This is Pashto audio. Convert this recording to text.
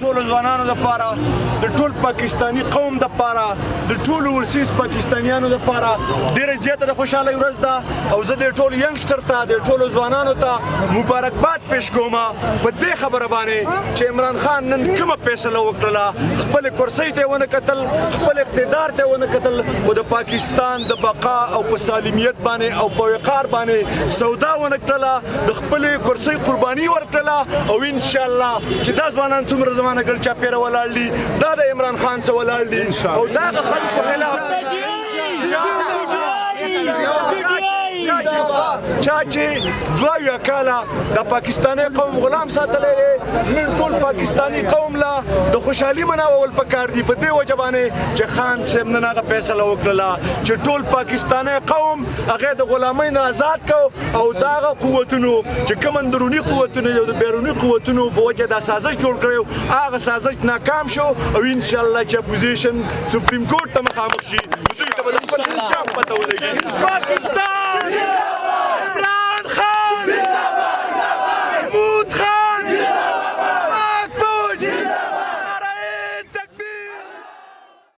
ټول ځوانانو لپاره د ټول پاکستاني قوم لپاره د ټول ورسیز پاکستانیانو لپاره ډیره زیاته د خوشحالۍ ورځ ده او زه د ټول ینګسټر ته د ټولو ځوانانو ته مبارکباد پیش کوم په دې خبره باندې چې عمران خان نن کومه فیصله وکړله خپل کرسۍ ته ونه کتل خپل اقتدار ته ونه کتل او د پاکستان د بقا او په سالمیت باندې او په وقار باندې سودا ونه کړله د خپل کرسۍ قرباني ورکړله او ان شاء الله چې دا ځوانان څومره زمانه ګل چاپیره ولاړ دي دا د عمران خان څخه ولاړ دي او دا د خلکو خلاف چا چې 2 کاله د پاکستاني قوم غلام ساتلی دی نن ټول پاکستاني قوم له د خوشحالي مناوول پکار دي په دې وجه باندې چې خان صاحب نن هغه فیصله وکړله چې ټول پاکستاني قوم هغه د غلامۍ نه آزاد کړو او دا هغه قوتونو چې کوم اندروني قوتونه دي او د بیروني قوتونو په وجه دا سازش جوړ کړی هغه سازش ناکام شو او ان شاء الله چې اپوزیشن سپریم کورټ ته مخامخ شي دوی ته به د خپل انجام پته ولګي